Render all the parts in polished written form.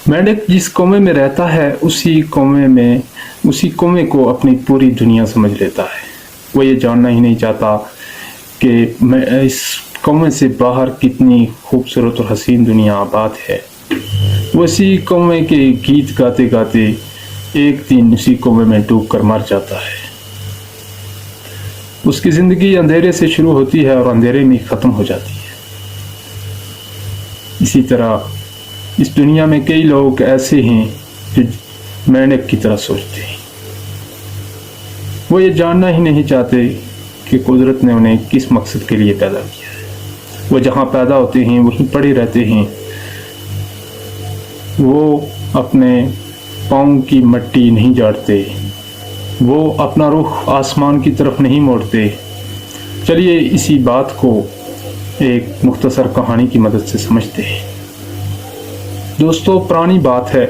मेंढक जिस कौमे में रहता है उसी कौमे को अपनी पूरी दुनिया समझ लेता है। वो ये जानना ही नहीं चाहता कि इस कौमे से बाहर कितनी खूबसूरत और हसीन दुनिया आबाद है। वो इसी कौमे के गीत गाते गाते एक दिन उसी कौमे में डूब कर मर जाता है। उसकी ज़िंदगी अंधेरे से शुरू होती है और अंधेरे में ख़त्म हो जाती है। इसी तरह इस दुनिया में कई लोग ऐसे हैं जो मेंढक की तरह सोचते हैं। वो ये जानना ही नहीं चाहते कि कुदरत ने उन्हें किस मकसद के लिए पैदा किया है। वो जहाँ पैदा होते हैं वहीं पड़े रहते हैं। वो अपने पाँव की मट्टी नहीं झाड़ते। वो अपना रुख आसमान की तरफ नहीं मोड़ते। चलिए इसी बात को एक मुख्तसर कहानी की मदद से समझते हैं। दोस्तों, पुरानी बात है,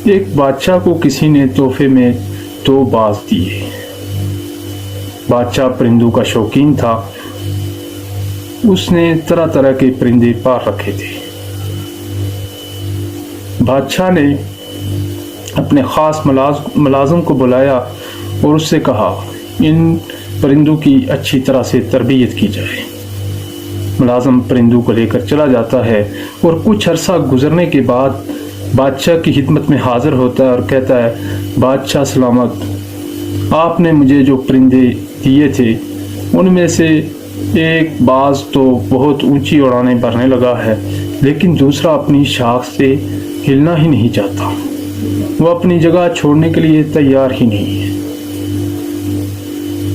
एक बादशाह को किसी ने तोहफे में 2 बाज दिए। बादशाह परिंदों का शौकीन था। उसने तरह तरह के परिंदे पाल रखे थे। बादशाह ने अपने ख़ास मुलाजिम को बुलाया और उससे कहा, इन परिंदों की अच्छी तरह से तरबियत की जाए। मुलाजिम परिंदों को लेकर चला जाता है और कुछ अरसा गुजरने के बाद बादशाह की खिदमत में हाजिर होता है और कहता है, बादशाह सलामत, आपने मुझे जो परिंदे दिए थे उनमें से एक बाज तो बहुत ऊंची उड़ानें भरने लगा है, लेकिन दूसरा अपनी शाख से हिलना ही नहीं चाहता। वो अपनी जगह छोड़ने के लिए तैयार ही नहीं है।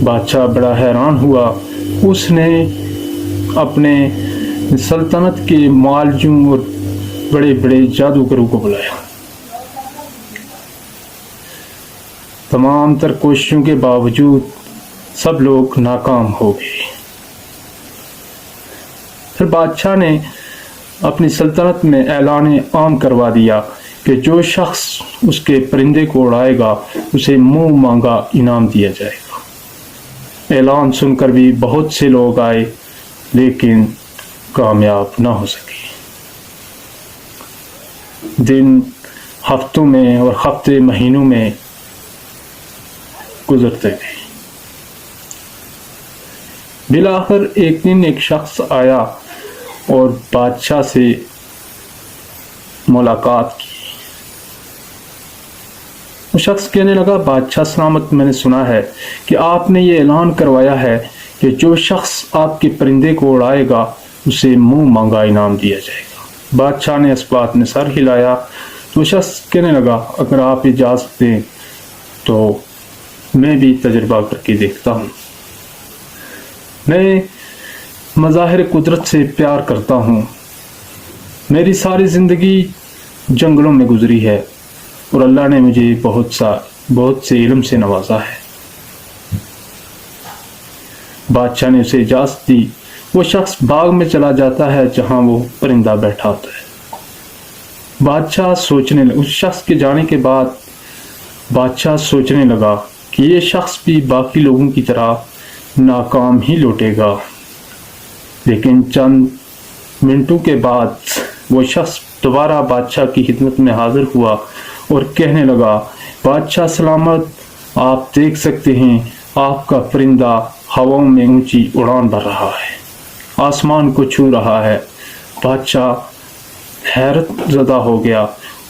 बादशाह बड़ा हैरान हुआ। उसने अपने सल्तनत के मालजू और बड़े बड़े जादूगरों को बुलाया। तमाम तर कोशिशों के बावजूद सब लोग नाकाम हो गए। फिर बादशाह ने अपनी सल्तनत में ऐलान आम करवा दिया कि जो शख्स उसके परिंदे को उड़ाएगा उसे मुंह मांगा इनाम दिया जाएगा। ऐलान सुनकर भी बहुत से लोग आए, लेकिन कामयाब ना हो सके। दिन हफ्तों में और हफ्ते महीनों में गुजरते गए। बिलाखिर एक दिन एक शख्स आया और बादशाह से मुलाकात की। वो शख्स कहने लगा, बादशाह सलामत, मैंने सुना है कि आपने ये ऐलान करवाया है कि जो शख्स आपके परिंदे को उड़ाएगा उसे मुंह मांगा इनाम दिया जाएगा। बादशाह ने इस बात में सर हिलाया। तो शख्स कहने लगा, अगर आप इजाज़त दें तो मैं भी तजुर्बा करके देखता हूँ। मैं मज़ाहिर कुदरत से प्यार करता हूँ। मेरी सारी ज़िंदगी जंगलों में गुजरी है और अल्लाह ने मुझे बहुत से इल्म से नवाजा है। बादशाह ने उसे इजाज़त दी। वो शख्स बाग में चला जाता है जहाँ वो परिंदा बैठा होता है। बादशाह उस शख्स के जाने के बाद बादशाह सोचने लगा कि ये शख्स भी बाकी लोगों की तरह नाकाम ही लौटेगा। लेकिन चंद मिनटों के बाद वो शख्स दोबारा बादशाह की खिदमत में हाजिर हुआ और कहने लगा, बादशाह सलामत, आप देख सकते हैं आपका परिंदा हवाओं में ऊंची उड़ान भर रहा है, आसमान को छू रहा है। बादशाह हैरत ज़दा हो गया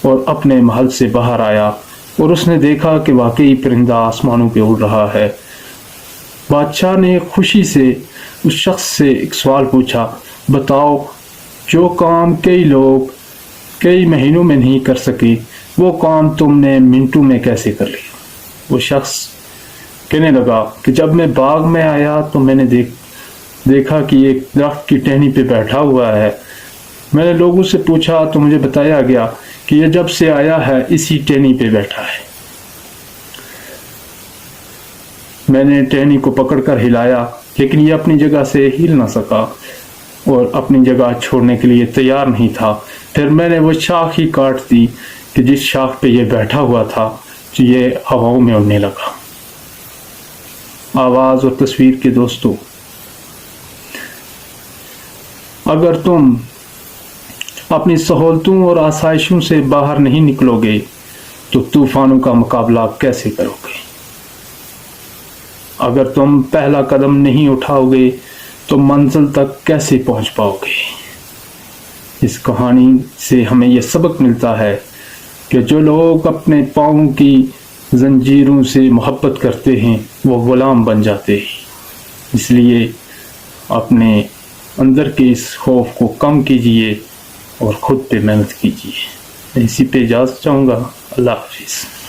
और अपने महल से बाहर आया और उसने देखा कि वाकई परिंदा आसमानों पे उड़ रहा है। बादशाह ने खुशी से उस शख्स से एक सवाल पूछा, बताओ, जो काम कई लोग कई महीनों में नहीं कर सके वो काम तुमने मिनटों में कैसे कर लिया? वो शख्स कहने लगा कि जब मैं बाग में आया तो मैंने देखा कि एक दरख्त की टहनी पे बैठा हुआ है। मैंने लोगों से पूछा तो मुझे बताया गया कि ये जब से आया है इसी टहनी पे बैठा है। मैंने टहनी को पकड़कर हिलाया, लेकिन ये अपनी जगह से हिल ना सका और अपनी जगह छोड़ने के लिए तैयार नहीं था। फिर मैंने वो शाख ही काट दी कि जिस शाख पे ये बैठा हुआ था, तो ये हवाओं में उड़ने लगा। आवाज़ और तस्वीर के दोस्तों, अगर तुम اپنی سہولتوں اور آسائشوں سے باہر نہیں نکلو گے تو طوفانوں کا مقابلہ کیسے کرو گے؟ اگر تم پہلا قدم نہیں اٹھاؤ گے تو منزل تک کیسے پہنچ پاؤ گے؟ اس کہانی سے ہمیں یہ سبق ملتا ہے کہ جو لوگ اپنے پاؤں کی زنجیروں سے محبت کرتے ہیں وہ غلام بن جاتے ہیں۔ اس لیے اپنے اندر کے اس خوف کو کم کیجیے اور خود پہ محنت کیجیے۔ میں اسی پہ اجازت چاہوں گا۔ اللہ حافظ۔